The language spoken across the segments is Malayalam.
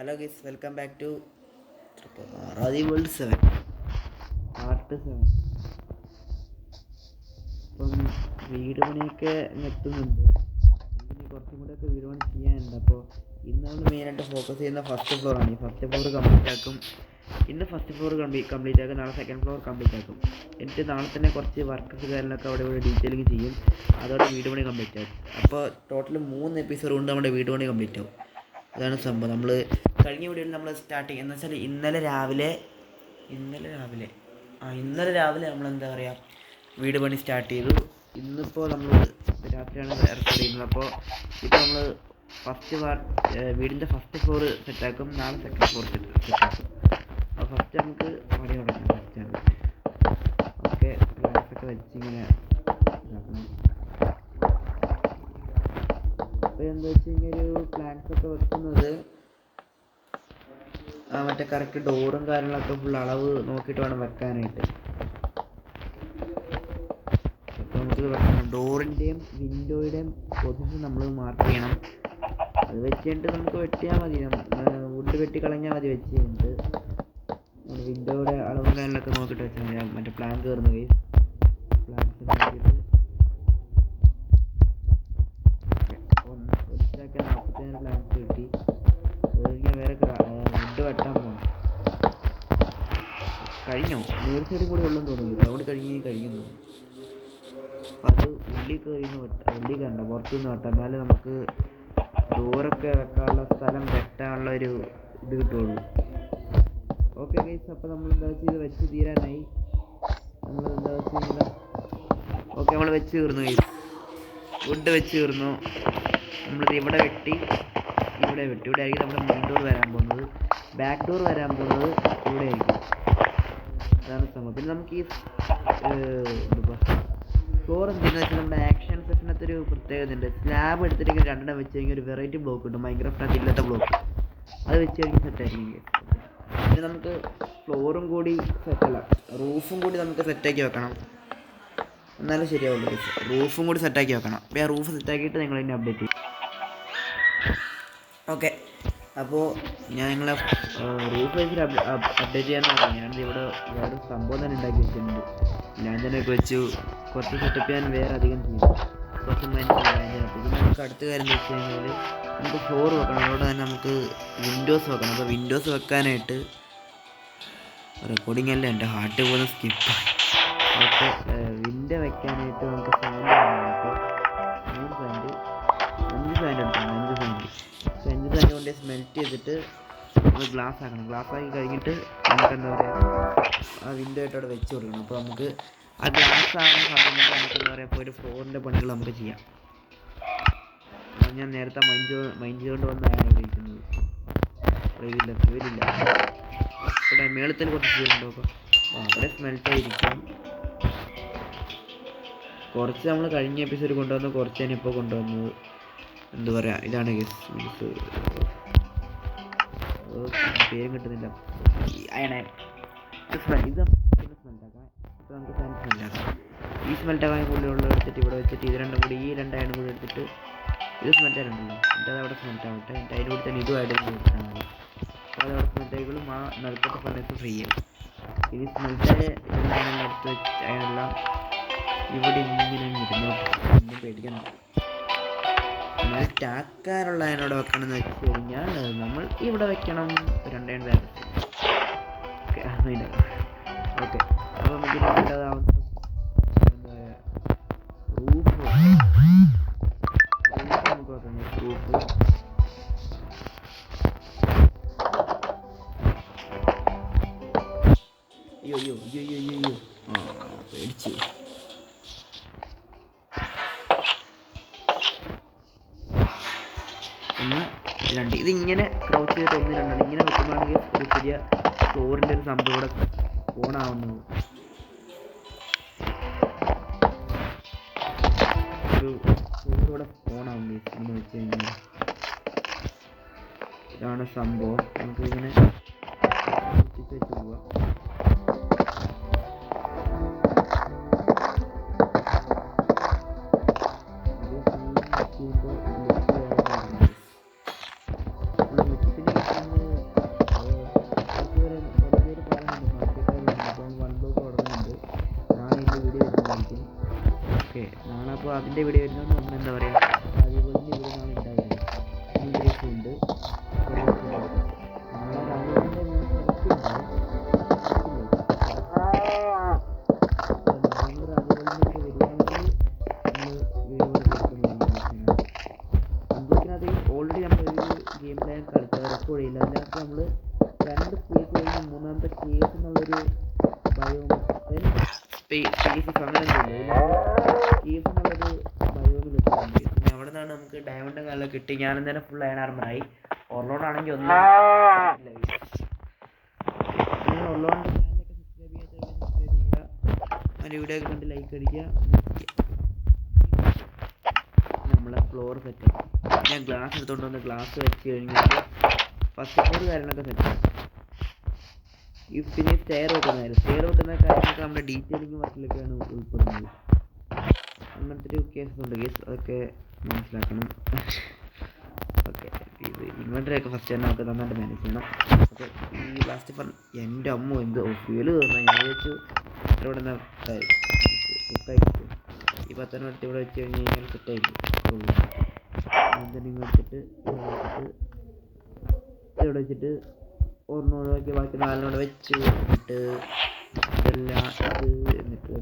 Hello guys, welcome back to റാദി വേൾഡ് 7 പാർട്ട് 7. ഇപ്പം വീട് പണിയൊക്കെ എത്തുന്നുണ്ട്. ഇനി കുറച്ചും കൂടെയൊക്കെ വീട് പണി ചെയ്യാനുണ്ട്. അപ്പോൾ ഇന്ന് നമ്മൾ മെയിനായിട്ട് ഫോക്കസ് ചെയ്യുന്ന ഫസ്റ്റ് ഫ്ലോറാണ്. ഈ ഫസ്റ്റ് ഫ്ലോർ കംപ്ലീറ്റ് ആക്കും. ഇന്ന് ഫസ്റ്റ് ഫ്ലോർ കംപ്ലീറ്റ് ആക്കും, നാളെ സെക്കൻഡ് ഫ്ലോർ കംപ്ലീറ്റ് ആക്കും. എന്നിട്ട് നാളെ തന്നെ കുറച്ച് വർക്കസ് കാര്യങ്ങളൊക്കെ അവിടെ ഇവിടെ ഡീറ്റെയിലിംഗ് ചെയ്യും. അതോടെ വീട് പണി കംപ്ലീറ്റ് ആക്കും. അപ്പോൾ ടോട്ടൽ 3 എപ്പിസോഡ് കൊണ്ട് നമ്മുടെ വീട് പണി കംപ്ലീറ്റ് ആവും. അതാണ് സംഭവം. നമ്മൾ കഴിഞ്ഞ വീഡിയോയിൽ നമ്മൾ സ്റ്റാർട്ടിങ് എന്ന് വെച്ചാൽ ഇന്നലെ രാവിലെ നമ്മൾ എന്താ പറയുക, വീട് പണി സ്റ്റാർട്ട് ചെയ്തു. ഇന്നിപ്പോൾ നമ്മൾ രാത്രിയാണ് റെക്കോർഡ് ചെയ്യുന്നത്. അപ്പോൾ ഇപ്പോൾ നമ്മൾ വീടിൻ്റെ ഫസ്റ്റ് ഫ്ലോർ സെറ്റാക്കും, നാളെ സെക്കൻഡ് ഫ്ലോർ സെറ്റാക്കും. അപ്പോൾ ഫസ്റ്റ് നമുക്ക് പണി തുടങ്ങാം. ഫസ്റ്റാണ് ഓക്കെ, ഗ്ലാസൊക്കെ വെച്ചിങ്ങനെ ഇതാക്കണം. അപ്പോൾ എന്താ വെച്ച് കഴിഞ്ഞാൽ ഒരു പ്ലാൻസൊക്കെ വെക്കുന്നത് മറ്റേ കറക്റ്റ് ഡോറും കാര്യങ്ങളൊക്കെ ഫുൾ അളവ് നോക്കിയിട്ട് വേണം വെക്കാനായിട്ട്. അപ്പോൾ നമുക്ക് വെക്കണം. ഡോറിൻ്റെയും വിൻഡോയുടെയും പൊസിഷൻ നമ്മൾ മാർക്ക് ചെയ്യണം. അത് വെച്ചിട്ട് നമുക്ക് വെട്ടിയാൽ മതി. വുഡ് വെട്ടിക്കളഞ്ഞാൽ മതി. വെച്ച് കഴിഞ്ഞിട്ട് വിൻഡോയുടെ അളവും കാര്യങ്ങളൊക്കെ നോക്കിയിട്ട് വെച്ചാൽ മതി. മറ്റേ പ്ലാൻ കയറുന്ന കേസ് പ്ലാൻസ് നോക്കിയിട്ട് 40 പ്ലാൻസ് കിട്ടി. ഞാൻ വേറെ വുഡ് വെട്ടാൻ പോകണം. കഴിഞ്ഞോ? നേർ സൈഡിൽ കൂടി ഉള്ളെന്ന് തോന്നുന്നു. ഗ്രൗണ്ട് കഴിയുന്നു. അപ്പം അത് ഉള്ളിൽ കയറണ്ട, പുറത്തുനിന്ന് വെട്ടാം. എന്നാലും നമുക്ക് ഡോറൊക്കെ വെക്കാനുള്ള സ്ഥലം വെട്ടാനുള്ള ഒരു ഇത് കിട്ടുള്ളൂ. ഓക്കെ ഗൈസ്, അപ്പോൾ നമ്മൾ എന്താ വെച്ചാൽ ഇത് വെച്ച് തീരാനായി. നമ്മൾ എന്താ വെച്ച് കഴിഞ്ഞാൽ ഓക്കെ, നമ്മൾ വെച്ച് തീർന്നു ഗൈസ്. വുഡ് വെച്ച് തീർന്നു. നമ്മളിത് ഇവിടെ വെട്ടി. ഇവിടെ ആയിരിക്കും നമ്മുടെ മെയിൻ ഡോർ വരാൻ പോകുന്നത്. ബാക്ക് ഡോർ വരാൻ പോകുന്നത് ഇവിടെ ആയിരിക്കും. അതാണ് സംഭവം. പിന്നെ നമുക്ക് ഈ ഫ്ലോർ എന്താണെന്ന് വെച്ചാൽ നമ്മുടെ ആക്ഷൻ സെഷനകത്ത് ഒരു പ്രത്യേകത ഉണ്ട്. സ്ലാബ് എടുത്തിട്ട് രണ്ടെണ്ണം വെച്ച് കഴിഞ്ഞാൽ ഒരു വെറൈറ്റി ബ്ലോക്ക് കിട്ടും. മൈൻക്രാഫ്റ്റിനകത്ത് ഇല്ലാത്ത ബ്ലോക്ക്. അത് വെച്ച് കഴിഞ്ഞാൽ സെറ്റായിരിക്കും. പിന്നെ നമുക്ക് ഫ്ലോറും കൂടി റൂഫും കൂടി നമുക്ക് സെറ്റാക്കി വെക്കണം, എന്നാലും ശരിയാവുള്ളൂ. റൂഫും കൂടി സെറ്റാക്കി വെക്കണം. അപ്പോൾ ആ റൂഫ് സെറ്റാക്കിയിട്ട് നിങ്ങൾ ഇതിനെ അപ്ഡേറ്റ് ചെയ്യും. ഓക്കെ, അപ്പോൾ ഞാൻ നിങ്ങളെ റൂഫ് വെച്ചിട്ട് അപ്ഡേറ്റ് ചെയ്യാമെന്ന് പറഞ്ഞു. ഞാനിത് ഇവിടെ വേറെ സംഭവം തന്നെ ഉണ്ടാക്കി വെച്ചിട്ടുണ്ട്. ലാൻഡനൊക്കെ വെച്ചു. കുറച്ച് സെറ്റപ്പ് ചെയ്യാൻ വേറെ അധികം ചെയ്യും. കുറച്ച് ലാൻഡന. പിന്നെ നമുക്ക് അടുത്ത കാര്യം എന്ന് വെച്ച് കഴിഞ്ഞാൽ നമുക്ക് ഫ്ലോർ വെക്കണം. അതുകൊണ്ട് തന്നെ നമുക്ക് വിൻഡോസ് വെക്കണം. അപ്പോൾ വിൻഡോസ് വെക്കാനായിട്ട് റെക്കോർഡിംഗ് അല്ല, എൻ്റെ ഹാർട്ട് പോലെ സ്കിപ്പ്. ഓക്കെ, വിൻഡോ വെക്കാനായിട്ട് നമുക്ക് ഫാൻ എടുക്കണം. 5 ഫാൻ കൊണ്ട് സ്മെൽറ്റ് ചെയ്തിട്ട് നമ്മൾ ഗ്ലാസ് ആക്കണം. ഗ്ലാസ് ആക്കി കഴിഞ്ഞിട്ട് നമുക്ക് എന്താ പറയുക, ആ വിൻഡോ ആയിട്ട് അവിടെ വെച്ച് കൊടുക്കണം. അപ്പോൾ നമുക്ക് ആ ഗ്ലാസ് ആകുന്ന സമയത്ത് നമുക്ക് എന്താ പറയുക, ഇപ്പോൾ ഒരു ഫ്ലോറിൻ്റെ പണികൾ നമുക്ക് ചെയ്യാം. ഞാൻ നേരത്തെ മൈൻഡ് ചെയ്തുകൊണ്ട് വന്നാണ് ഉപയോഗിക്കുന്നത്. ഫ്യൂരില്ല. ഇവിടെ മേളത്തിൽ കുറച്ച് ഫ്യൂരുണ്ടോ? അപ്പോൾ അവിടെ സ്മെൽറ്റായിരിക്കും. കുറച്ച് നമ്മൾ കഴിഞ്ഞ എപ്പിസോഡ് കൊണ്ടുവന്നു, കുറച്ചാണ് ഇപ്പോൾ കൊണ്ടുവന്നത്. എന്താ പറയുക, ഇതാണ് ഗസ് പേരും കിട്ടുന്നില്ല. ഇത് സ്മെൽറ്റാക്കാം. ഇപ്പോൾ നമുക്ക് ഫാൻ സ്മെൽറ്റാക്കാം. ഈ സ്മെൽറ്റാക്കാൻ കൂടുതലുള്ള എടുത്തിട്ട് ഇവിടെ വെച്ചിട്ട് ഇത് രണ്ടും കൂടി, ഈ 2 അയണും കൂടി എടുത്തിട്ട് ഇത് സ്മെൽറ്റായിട്ടുണ്ടല്ലോ. എന്നിട്ട് അതവിടെ സ്മെൽറ്റാവട്ടെ. എന്നിട്ട് അതിൻ്റെ കൂടി തന്നെ ഇതുമായിട്ട് എടുത്താൽ മതി. അപ്പോൾ അതവിടെ സ്മെൽറ്റായിക്കോളും. ആ നടുക്കത്തെ ഫർണസ് ഫ്രീ ചെയ്യും. ഇത് സ്മെൽറ്റായ അയണെല്ലാം എടുത്ത് വെച്ച് അയണെല്ലാം ഇവിടെ ഇങ്ങനെ ഇരുന്നോട്ടെ. ഒന്നും പേടിക്കണം. നമ്മൾ ടാക്കാനുള്ള അതിനോട് വെക്കണമെന്ന് വെച്ച് കഴിഞ്ഞാൽ നമ്മൾ ഇവിടെ വെക്കണം. 2 വേറെ. ഓക്കെ, അപ്പോൾ നമുക്ക് വേണ്ടതാവുന്ന റൂഫ് നമുക്ക് വെക്കണം. റൂഫ് അയ്യോ പേടിച്ചു. ഇതിങ്ങനെ ക്രോസ് ചെയ്തിട്ട് 1, 2 ഇങ്ങനെ വെക്കുമ്പോഴാണെങ്കിൽ ഒരു ചെറിയ ഫ്ലോറിൻ്റെ ഒരു സംഭവം ഇവിടെ ഓണാവുന്നത്. ഒരു ഫ്ലോർ ഇവിടെ ഓണാവും ഇങ്ങനെ വെച്ച് കഴിഞ്ഞാൽ. ഇതാണ് സംഭവം. നമുക്ക് ഇങ്ങനെ വെച്ച് പോവാം. അപ്പോൾ അതിൻ്റെ വീഡിയോ വരുന്നത് നമ്മൾ എന്താ പറയുക അതേപോലെ തന്നെ ഇവിടെ നാളെ ഉണ്ടാവുന്നത് ഉണ്ട് ഓൾറെഡി നമ്മളൊരു ഗെയിം പ്ലാൻ കളിച്ച റെക്കോർഡ് ചെയ്യില്ല. അതിനകത്ത് നമ്മൾ 2 സ്പേസ് കഴിഞ്ഞ് 3ാമത്തെ കേസ് എന്നുള്ളൊരു ബയോം സ്പേസസ് അങ്ങനെ കേസ് എന്നുള്ളൊരു ബയോമിൽ വെച്ചിട്ടുണ്ട്. പിന്നെ അവിടെ നിന്നാണ് നമുക്ക് ഡയമണ്ട് നല്ല കിട്ടി. ഞാൻ എന്തായാലും ഫുൾ അയൺ ആർമറായി. ഓർലോണാണെങ്കിൽ ഒന്നും ഓർലോണിൻ്റെ ചാനലൊക്കെ സബ്സ്ക്രൈബ് ചെയ്യുക, അതിൻ്റെ വീഡിയോ ഒക്കെ കണ്ട് ലൈക്ക് അടിക്കുക. നമ്മളെ ഫ്ലോർ സെറ്റ് ഞാൻ ഗ്ലാസ് എടുത്തുകൊണ്ട് വന്ന് ഗ്ലാസ് വെച്ച് കഴിഞ്ഞാൽ ഫസ്റ്റ് ഫ്ലോർ കാര്യങ്ങളൊക്കെ സെറ്റാണ്. ഈ പിന്നെ സ്റ്റെയർ വെക്കുന്ന കാര്യങ്ങളൊക്കെ നമ്മുടെ ഡീറ്റെയിലിംഗ് വർക്കിലൊക്കെയാണ് ഉൾപ്പെടുന്നത്. അങ്ങനത്തെ ഒരു കേസസ് ഉണ്ട്. അതൊക്കെ മനസ്സിലാക്കണം. ഓക്കെ, ഇത് ഇൻവെൻ്ററിയൊക്കെ ഫസ്റ്റ് തന്നെ നമുക്ക് നന്നായിട്ട് മാനേജ് ചെയ്യണം. ഓക്കെ, ഈ ലാസ്റ്റ് എൻ്റെ അമ്മ എന്ത് ഫ്യൂല് തോന്നുന്നത് ഞാൻ വെച്ചു ഇവിടെ നിന്ന് കുക്കായിരിക്കും. ഈ 10 എടുത്ത് ഇവിടെ വെച്ച് കഴിഞ്ഞ് കഴിഞ്ഞാൽ സെറ്റായിരിക്കും. നിങ്ങൾ എടുത്തിട്ട് ഇവിടെ വെച്ചിട്ട് ഒരെണ്ണം ഒഴിവാക്കി ബാക്കി 4 വെച്ച് എന്നിട്ട് ഇതെല്ലാം എന്നിട്ട്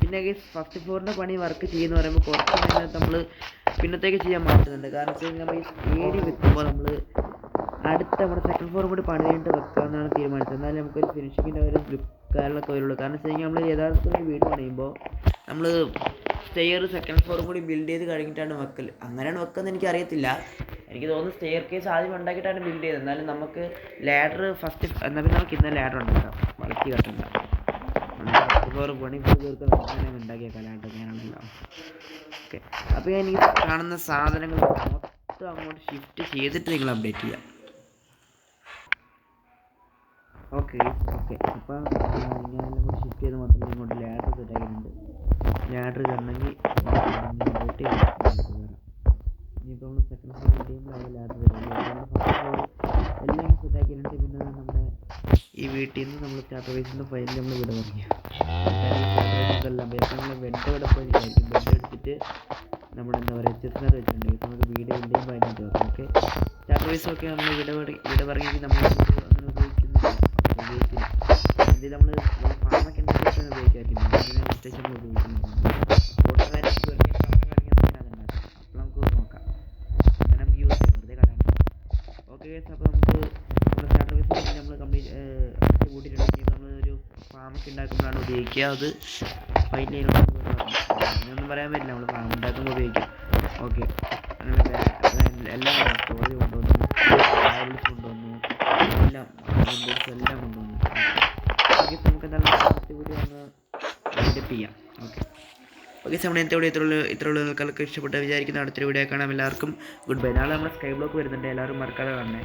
പിന്നെ ഫസ്റ്റ് ഫ്ലോറിൻ്റെ പണി വർക്ക് ചെയ്യുന്ന പറയുമ്പോൾ കുറച്ച് നേരം നമ്മൾ പിന്നത്തേക്ക് ചെയ്യാൻ മാറ്റുന്നുണ്ട്. കാരണം വെച്ച് കഴിഞ്ഞാൽ നമ്മൾ ഈ സ്റ്റേഡിയം വെക്കുമ്പോൾ നമ്മൾ അടുത്ത നമ്മുടെ സെക്കൻഡ് ഫ്ലോറും കൂടി പണി കഴിഞ്ഞിട്ട് വെക്കാമെന്നാണ് തീരുമാനിച്ചത്. എന്നാലും നമുക്കൊരു ഫിനിഷിങ്ങിൻ്റെ ഒരു ലുക്കാരിലൊക്കെ വരുള്ളൂ. കാരണം വെച്ച് കഴിഞ്ഞാൽ നമ്മൾ യഥാർത്ഥത്തിൽ വീട് പണിയുമ്പോൾ നമ്മൾ സ്റ്റെയർ സെക്കൻഡ് ഫ്ലോറും കൂടി ബിൽഡ് ചെയ്ത് കഴിഞ്ഞിട്ടാണ് വെക്കൽ. അങ്ങനെയാണ് വെക്കുന്നത് എനിക്കറിയത്തില്ല. എനിക്ക് തോന്നുന്നു സ്റ്റെയർ കേസ് ആദ്യം ഉണ്ടാക്കിയിട്ടാണ് ബിൽഡ് ചെയ്തത്. എന്നാലും നമുക്ക് ലാഡർ ഫസ്റ്റ് എന്നാൽ പിന്നെ നമുക്ക് ഇന്ന് ലാഡർ ഉണ്ടാക്കാം. വളർത്തി കെട്ടണ്ട ഫസ്റ്റ് ഫ്ലോർ പണി ഫുൾ തീർക്കാൻ അങ്ങനെ ഉണ്ടാക്കിയേക്കാം ലാഡർ ഞാനാണല്ലോ. ഓക്കെ, അപ്പോൾ ഞാൻ ഈ കാണുന്ന സാധനങ്ങൾ മൊത്തം അങ്ങോട്ട് ഷിഫ്റ്റ് ചെയ്തിട്ട് നിങ്ങൾ അപ്ഡേറ്റ് ചെയ്യാം. ഓക്കെ അപ്പം ഞാനെല്ലാം കൂടി ഷിഫ്റ്റ് ചെയ്ത് മാത്രമേ ഇങ്ങോട്ട് ലാഡർ സെറ്റാക്കിയിട്ടുണ്ട്. ലാഡർ കണ്ടെങ്കിൽ വെട്ടി വരാം. ഇനിയിപ്പോൾ നമ്മൾ സെക്കൻഡ് ഫ്ലോർ ചെയ്യുമ്പോൾ അവിടെ ലാഡർ വരും. ഫസ്റ്റ് ഫ്ലോർ എല്ലാം സെറ്റാക്കിയിട്ടുണ്ട്. പിന്നെ നമ്മുടെ ഈ വീട്ടിൽ നിന്ന് നമ്മൾ സ്റ്റാർട്ടർ വൈസിൻ്റെ ഫൈനൽ നമ്മൾ വിട തുടങ്ങിയ എല്ലാം നമ്മൾ ബെഡ് ഇവിടെ പോയിരിക്കും. ബെഡ് എടുത്തിട്ട് നമ്മുടെ എന്താ പറയുക ചെസ്റ്റിനകത്ത് വെച്ചിട്ടുണ്ട്. നമുക്ക് വീട് എന്തെങ്കിലും അതിനകത്ത് വെക്കാം. ഓക്കെ, സ്റ്റാർട്ടർ വൈസൊക്കെ നമ്മൾ വിട പറഞ്ഞെങ്കിൽ നമ്മൾ അങ്ങനെ ഉപയോഗിക്കില്ല. ഇത് നമ്മൾ ഫാമൊക്കെ ഉണ്ടാക്കിയിട്ടാണ് ഉപയോഗിക്കാറില്ല. അതിനെ പ്രത്യേകിച്ച് നമ്മൾ ഉപയോഗിക്കുന്നുണ്ട്. അപ്പോൾ നമുക്ക് നോക്കാം. അങ്ങനെ നമുക്ക് യൂസ് ചെയ്യാം, വെറുതെ കളയാൻ. ഓക്കെ, അപ്പോൾ നമുക്ക് നമ്മുടെ സ്റ്റാർട്ടർ വൈസ് നമ്മൾ കംപ്ലീറ്റ് കൂട്ടിയിട്ടുണ്ടെങ്കിൽ നമ്മളൊരു ഫാമൊക്കെ ഉണ്ടാക്കുമ്പോഴാണ് ഉപയോഗിക്കുക. അത് ഫൈനൽ അങ്ങനെയൊന്നും പറയാൻ പറ്റില്ല. നമ്മൾ ഫാം ഉണ്ടാക്കുമ്പോൾ ഉപയോഗിക്കും. ഓക്കെ, അങ്ങനെ എല്ലാം സ്റ്റോറേജ് കൊണ്ടുവന്നു, ട്രാവൽസ് കൊണ്ടുവന്നു, എല്ലാം എല്ലാം കൊണ്ടുവന്നു. നമുക്ക് നല്ല വീഡിയോ ഒന്ന് ഡെവലപ്പ് ചെയ്യാം. ഓക്കെ, നമ്മുടെ ഇന്നത്തെ വീഡിയോ ഇത്രയുള്ള നിങ്ങൾക്കൊക്കെ ഇഷ്ടപ്പെട്ട് വിചാരിക്കുന്ന അടുത്തൊരു വീഡിയോ കാണാം. എല്ലാവർക്കും ഗുഡ് ബൈ. നാളെ നമ്മുടെ സ്കൈ ബ്ലോക്ക് വരുന്നുണ്ട്, എല്ലാവരും മറക്കാതെ കാണണേ.